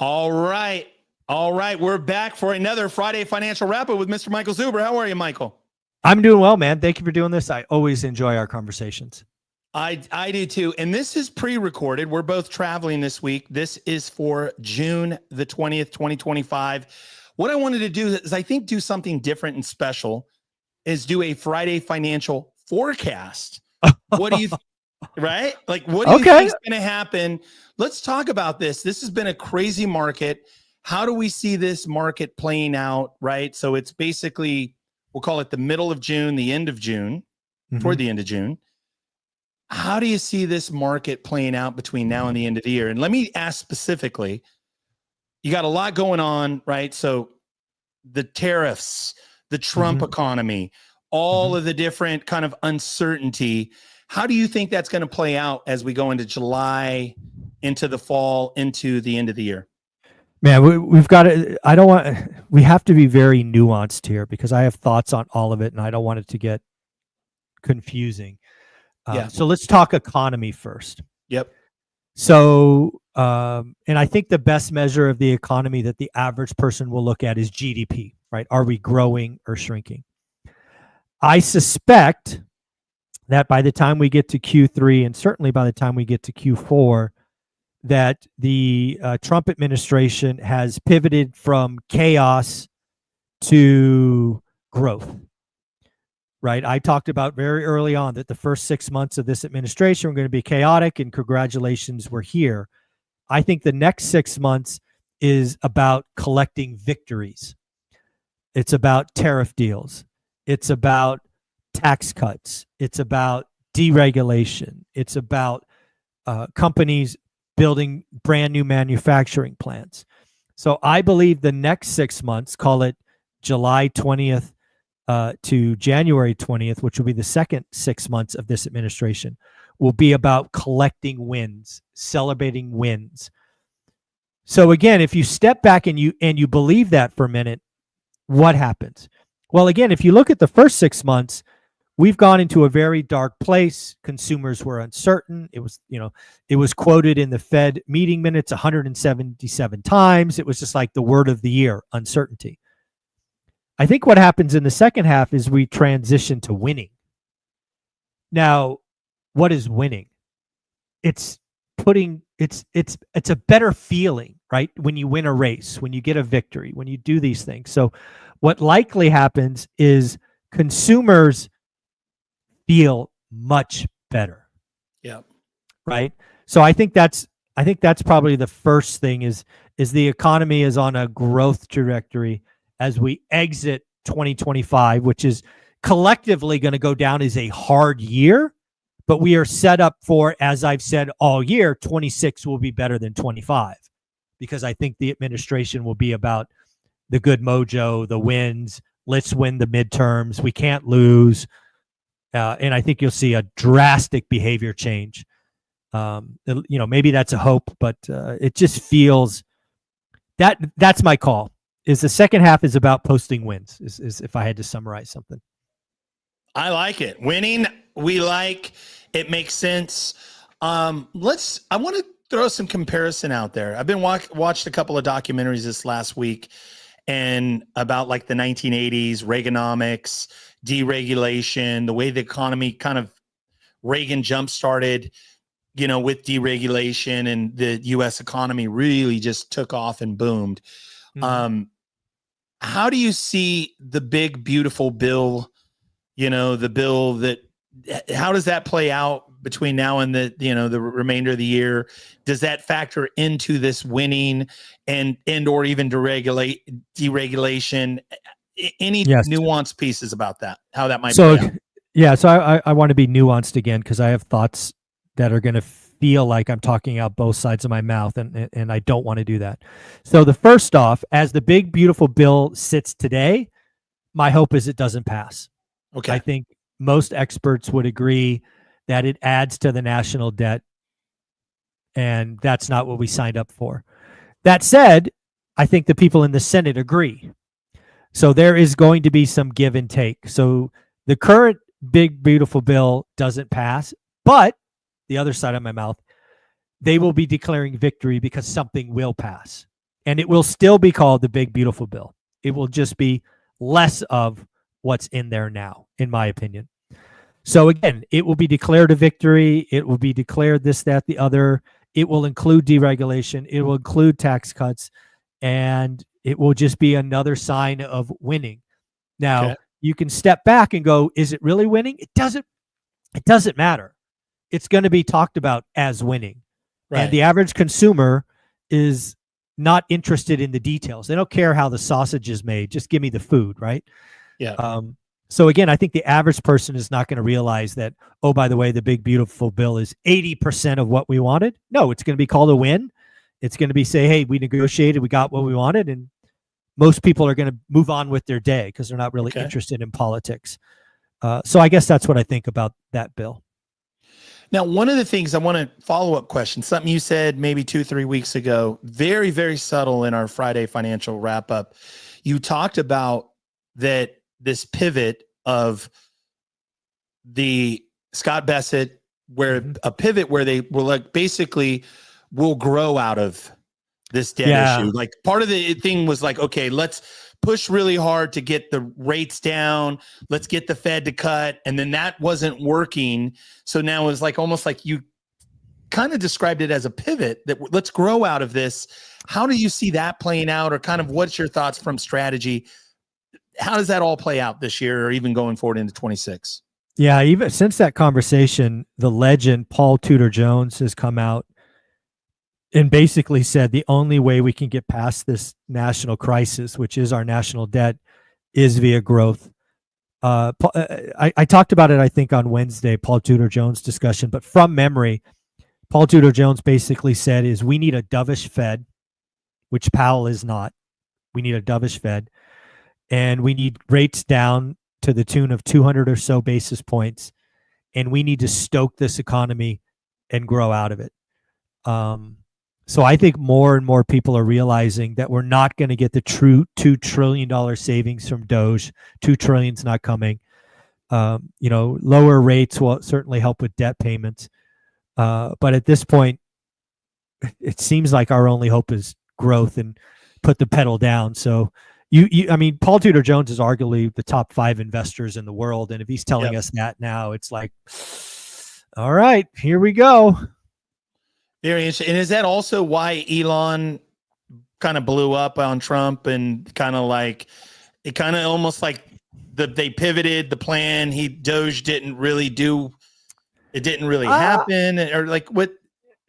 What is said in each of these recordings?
All right. All right. We're back for another Friday Financial Wrap-Up with Mr. Michael Zuber. How are you, Michael? I'm doing well, man. Thank you for doing this. I always enjoy our conversations. I do too. And this is pre-recorded. We're both traveling this week. This is for June the 20th, 2025. What I wanted to do is I think do something different and special is do a Friday financial forecast. What do you right? Like, what do you think is going to happen? Let's talk about this. This has been a crazy market. How do we see this market playing out, right? So it's basically, we'll call it the middle of June, the end of June, toward the end of June. How do you see this market playing out between now and the end of the year? And let me ask specifically, you got a lot going on, right? So the tariffs, the Trump economy, all of the different kind of uncertainty. How do you think that's going to play out as we go into July, into the fall, into the end of the year? Man, we've got to, we have to be very nuanced here because I have thoughts on all of it and I don't want it to get confusing. So let's talk economy first. Yep. So, and I think the best measure of the economy that the average person will look at is GDP, right? Are we growing or shrinking? I suspect that by the time we get to Q3 and certainly by the time we get to Q4, that the Trump administration has pivoted from chaos to growth. Right. I talked about very early on that the first 6 months of this administration were going to be chaotic and congratulations, we're here. I think the next 6 months is about collecting victories. It's about tariff deals. It's about tax cuts. It's about deregulation. It's about companies building brand new manufacturing plants. So I believe the next 6 months, call it July 20th, to January 20th, which will be the second 6 months of this administration, will be about collecting wins, celebrating wins. So again, if you step back and you believe that for a minute, what happens? Well, again, if you look at the first 6 months, we've gone into a very dark place. Consumers were uncertain. It was quoted in the Fed meeting minutes 177 times. It was just like the word of the year, uncertainty. I think what happens in the second half is we transition to winning. Now, what is winning? It's a better feeling, right? When you win a race, when you get a victory, when you do these things. So what likely happens is consumers feel much better. Yeah. Right? So I think that's probably the first thing is the economy is on a growth trajectory as we exit 2025, which is collectively going to go down as a hard year, but we are set up for, as I've said all year, 26 will be better than 25, because I think the administration will be about the good mojo, the wins. Let's win the midterms. We can't lose. And I think you'll see a drastic behavior change. Maybe that's a hope, but it just feels that's my call. Is the second half is about posting wins, is if I had to summarize something. I like it. Winning, we like. It makes sense. I want to throw some comparison out there. I've been watched a couple of documentaries this last week and about like the 1980s, Reaganomics, deregulation, the way the economy kind of Reagan jump-started, with deregulation, and the U.S. economy really just took off and boomed. How do you see the big, beautiful bill, the bill how does that play out between now and the remainder of the year? Does that factor into this winning and or even deregulation? Any nuanced pieces about that, how that might play out? Yeah. So I want to be nuanced again, because I have thoughts that are going to feel like I'm talking out both sides of my mouth, and I don't want to do that. So the first off, as the big, beautiful bill sits today, my hope is it doesn't pass. Okay. I think most experts would agree that it adds to the national debt, and that's not what we signed up for. That said, I think the people in the Senate agree. So there is going to be some give and take. So the current big, beautiful bill doesn't pass, but the other side of my mouth, they will be declaring victory because something will pass. And it will still be called the big, beautiful bill. It will just be less of what's in there now, in my opinion. So again, it will be declared a victory. It will be declared this, that, the other. It will include deregulation. It will include tax cuts. And it will just be another sign of winning. Now, you can step back and go, is it really winning? It doesn't matter. It's going to be talked about as winning. Right. And the average consumer is not interested in the details. They don't care how the sausage is made. Just give me the food, right? Yeah. So again, I think the average person is not going to realize that, oh, by the way, the big, beautiful bill is 80% of what we wanted. No, it's going to be called a win. It's going to be say, hey, we negotiated, we got what we wanted. And most people are going to move on with their day because they're not really interested in politics. So I guess that's what I think about that bill. Now, one of the things I want to follow-up question, something you said maybe 2-3 weeks ago, very, very subtle in our Friday financial wrap-up. You talked about that this pivot of the Scott Bessent, where a pivot where they were like, basically, we'll grow out of this debt issue. Like part of the thing was like, okay, let's push really hard to get the rates down. Let's get the Fed to cut. And then that wasn't working. So now it's like almost like you kind of described it as a pivot that let's grow out of this. How do you see that playing out, or kind of what's your thoughts from strategy? How does that all play out this year or even going forward into 26? Yeah, even since that conversation, the legend Paul Tudor Jones has come out and basically said the only way we can get past this national crisis, which is our national debt, is via growth. I talked about it, I think, on Wednesday, Paul Tudor Jones discussion, but from memory, Paul Tudor Jones basically said is we need a dovish Fed, which Powell is not. We need a dovish Fed, and we need rates down to the tune of 200 or so basis points, and we need to stoke this economy and grow out of it. So I think more and more people are realizing that we're not going to get the true $2 trillion savings from Doge. $2 trillion's not coming. Lower rates will certainly help with debt payments. But at this point, it seems like our only hope is growth and put the pedal down. So I mean, Paul Tudor Jones is arguably the top 5 investors in the world. And if he's telling us that now, it's like, all right, here we go. Very interesting. And is that also why Elon kind of blew up on Trump and kind of like, it kind of almost like they pivoted the plan. Doge didn't really do, it didn't really happen, or like what is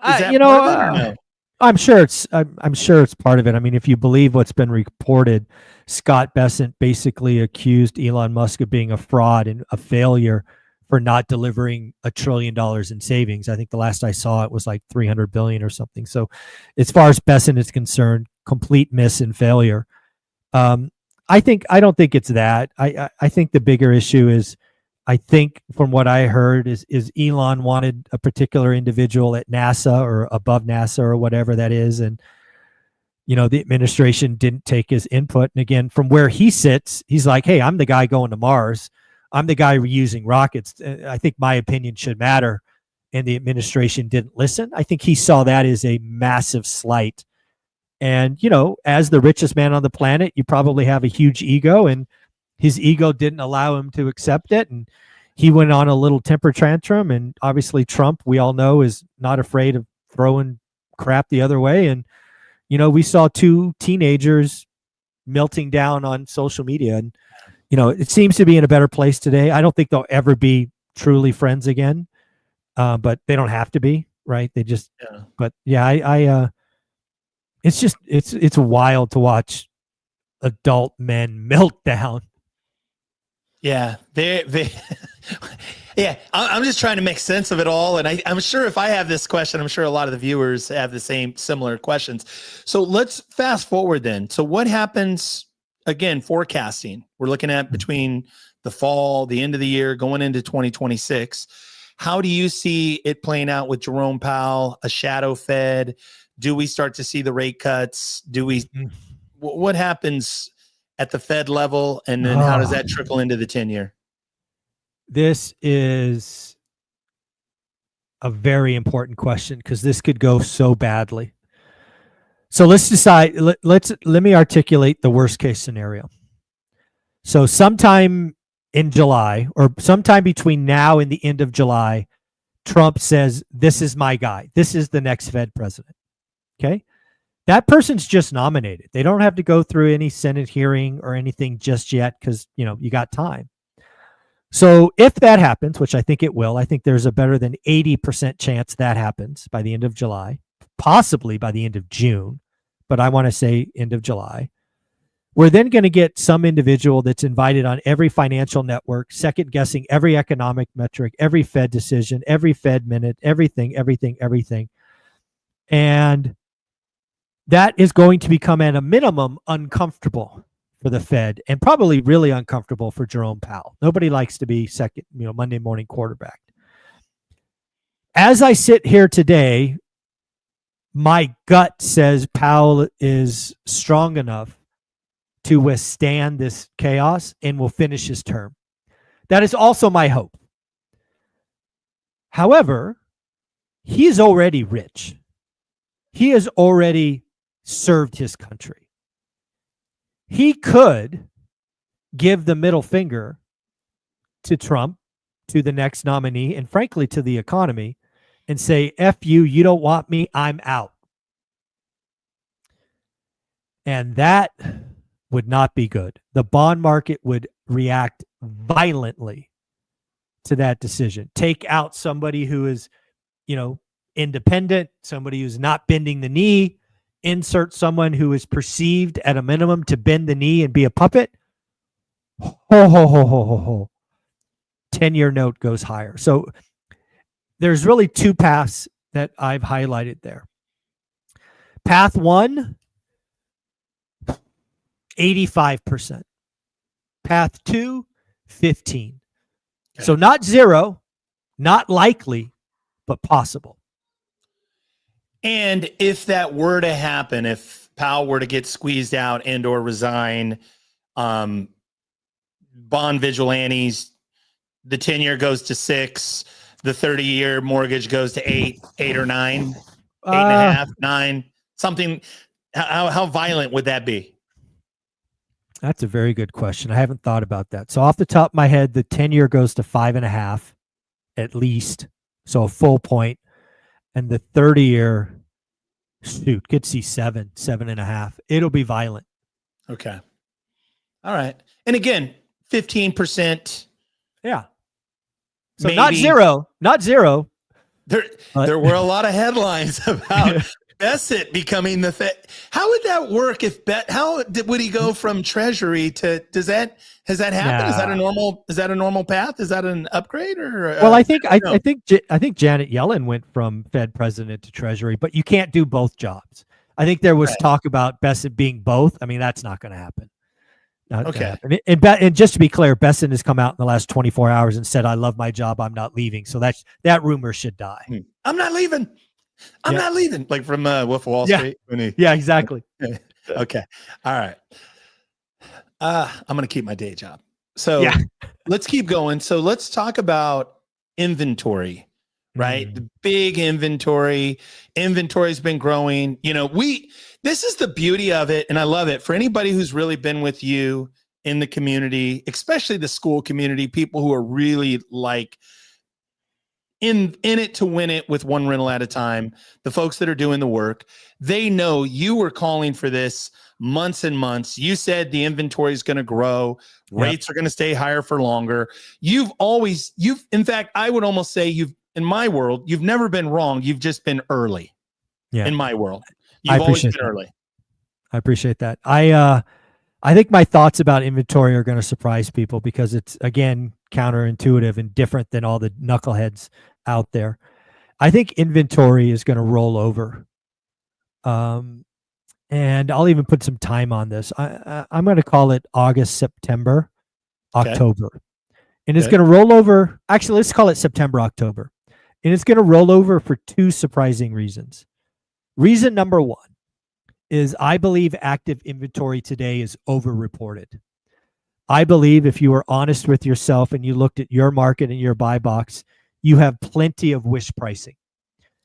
that part of it or no? I'm sure it's part of it. I mean, if you believe what's been reported, Scott Bessent basically accused Elon Musk of being a fraud and a failure for not delivering $1 trillion in savings. I think the last I saw it was like 300 billion or something. So as far as Bessent is concerned, complete miss and failure. I don't think it's that. I think the bigger issue is, I think from what I heard is Elon wanted a particular individual at NASA or above NASA or whatever that is. And, the administration didn't take his input. And again, from where he sits, he's like, hey, I'm the guy going to Mars. I'm the guy reusing rockets. I think my opinion should matter. And the administration didn't listen. I think he saw that as a massive slight. And, as the richest man on the planet, you probably have a huge ego, and his ego didn't allow him to accept it. And he went on a little temper tantrum. And obviously Trump, we all know, is not afraid of throwing crap the other way. And, we saw 2 teenagers melting down on social media, and, it seems to be in a better place today. I don't think they'll ever be truly friends again, but they don't have to be, right? They just, but yeah, it's just, it's wild to watch adult men melt down. Yeah, yeah. I'm just trying to make sense of it all, and I'm sure if I have this question, I'm sure a lot of the viewers have the similar questions. So let's fast forward then. So what happens again? Forecasting. We're looking at between the fall, the end of the year, going into 2026. How do you see it playing out with Jerome Powell, a shadow Fed? Do we start to see the rate cuts? What happens at the Fed level, and then how does that trickle into the 10-year? This is a very important question because this could go so badly. So let's decide. Let me articulate the worst case scenario. So sometime in July, or sometime between now and the end of July, Trump says, "This is my guy. This is the next Fed president." Okay, that person's just nominated. They don't have to go through any Senate hearing or anything just yet, because you got time. So if that happens, which I think it will, I think there's a better than 80% chance that happens by the end of July, possibly by the end of June, but I want to say end of July. We're then going to get some individual that's invited on every financial network, second guessing every economic metric, every Fed decision, every Fed minute, everything. And that is going to become at a minimum uncomfortable for the Fed, and probably really uncomfortable for Jerome Powell. Nobody likes to be second, Monday morning quarterback. As I sit here today, my gut says Powell is strong enough to withstand this chaos and will finish his term. That is also my hope. However, he is already rich. He has already served his country. He could give the middle finger to Trump, to the next nominee, and frankly to the economy, and say, F you, you don't want me, I'm out. And that would not be good. The bond market would react violently to that decision. Take out somebody who is, independent, somebody who's not bending the knee, insert someone who is perceived at a minimum to bend the knee and be a puppet. 10-year note goes higher. So there's really two paths that I've highlighted there. Path one, 85%. Path two, 15. Okay. So not zero, not likely, but possible. And if that were to happen, if Powell were to get squeezed out and or resign, bond vigilantes, the 10-year goes to 6, the 30-year mortgage goes to 8 or 9, 8.5, 9, something. How violent would that be? That's a very good question. I haven't thought about that. So off the top of my head, the 10-year goes to 5.5 at least. So a full point. And the 30-year, could see 7.5. It'll be violent. Okay. All right. And again, 15%. Yeah. So maybe. Not zero. There were a lot of headlines about Bassett becoming the Fed. How would that work if would he go from Treasury to, has that happened? Nah. Is that a normal path? Is that an upgrade or? Well, I think Janet Yellen went from Fed president to Treasury, but you can't do both jobs. I think there was talk about Bassett being both. I mean, that's not going to happen. And just to be clear, Besson has come out in the last 24 hours and said, "I love my job. I'm not leaving." So that rumor should die. I'm not leaving. I'm not leaving. Like from Wolf of Wall Street. Yeah, exactly. Okay. All right. I'm going to keep my day job. So let's keep going. So let's talk about inventory, right? The big inventory. Inventory's been growing. This is the beauty of it. And I love it. For anybody who's really been with you in the community, especially the school community, people who are really like in it to win it with one rental at a time, the folks that are doing the work, they know you were calling for this months and months. You said the inventory is going to grow. Rates are going to stay higher for longer. In fact, I would almost say in my world, you've never been wrong. You've just been early in my world. You've always been early. I appreciate that. I think my thoughts about inventory are going to surprise people because it's, again, counterintuitive and different than all the knuckleheads out there. I think inventory is going to roll over. And I'll even put some time on this. I'm going to call it August, September, October. And it's going to roll over. Actually, let's call it September, October. And it's going to roll over for two surprising reasons. Reason number one is I believe active inventory today is overreported. I believe if you were honest with yourself and you looked at your market and your buy box, you have plenty of wish pricing.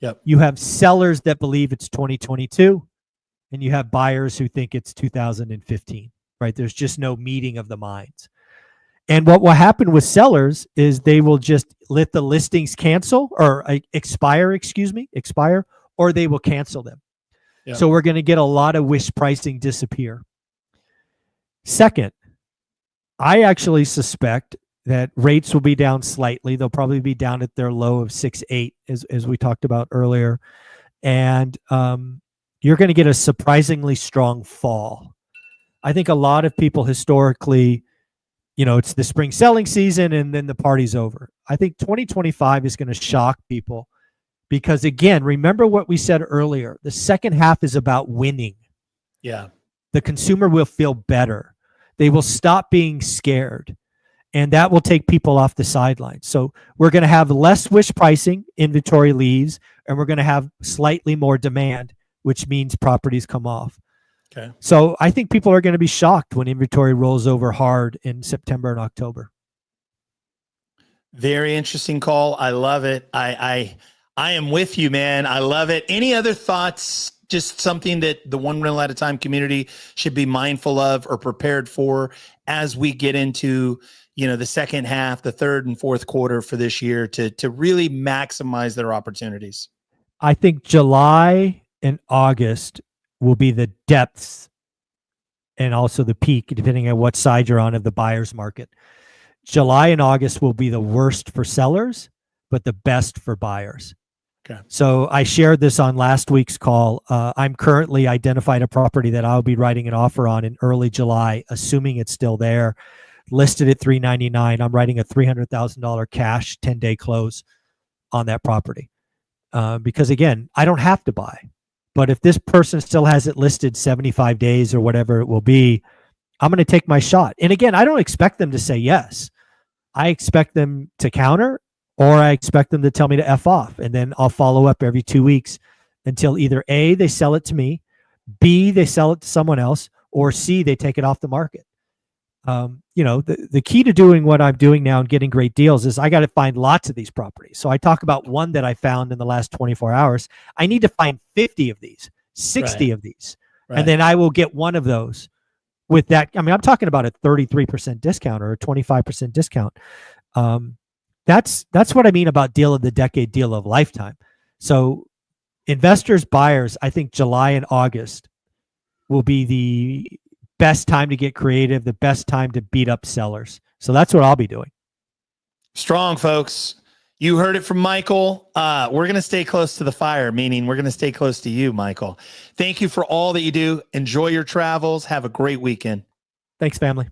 Yep. You have sellers that believe it's 2022. and you have buyers who think it's 2015, right? There's just no meeting of the minds. And what will happen with sellers is they will just let the listings cancel or expire, or they will cancel them. Yep. So we're going to get a lot of wish pricing disappear. Second, I actually suspect that rates will be down slightly. They'll probably be down at their low of 6.8, as we talked about earlier. And you're going to get a surprisingly strong fall. I think a lot of people historically, it's the spring selling season and then the party's over. I think 2025 is going to shock people because, again, remember what we said earlier. The second half is about winning. Yeah. The consumer will feel better. They will stop being scared. And that will take people off the sidelines. So we're going to have less wish pricing, inventory leaves, and we're going to have slightly more demand, which means properties come off. Okay. So I think people are going to be shocked when inventory rolls over hard in September and October. Very interesting call. I love it. I am with you, man. I love it. Any other thoughts? Just something that the One Rental at a Time community should be mindful of or prepared for as we get into the second half, the third and fourth quarter for this year to really maximize their opportunities? I think July and August will be the depths and also the peak, depending on what side you're on of the buyer's market. July and August will be the worst for sellers, but the best for buyers. Okay. So I shared this on last week's call. I'm currently identified a property that I'll be writing an offer on in early July, assuming it's still there. Listed at $399. I'm writing a $300,000 cash 10-day close on that property because, again, I don't have to buy. But if this person still has it listed 75 days or whatever it will be, I'm going to take my shot. And again, I don't expect them to say yes. I expect them to counter, or I expect them to tell me to F off. And then I'll follow up every 2 weeks until either A, they sell it to me, B, they sell it to someone else, or C, they take it off the market. The key to doing what I'm doing now and getting great deals is I got to find lots of these properties. So I talk about one that I found in the last 24 hours. I need to find 50 of these, 60 of these, and then I will get one of those with that. I mean, I'm talking about a 33% discount or a 25% discount. That's what I mean about deal of the decade, deal of lifetime. So investors, buyers, I think July and August will be the best time to get creative, the best time to beat up sellers. So that's what I'll be doing. Strong, folks. You heard it from Michael. We're going to stay close to the fire, meaning we're going to stay close to you, Michael. Thank you for all that you do. Enjoy your travels. Have a great weekend. Thanks, family.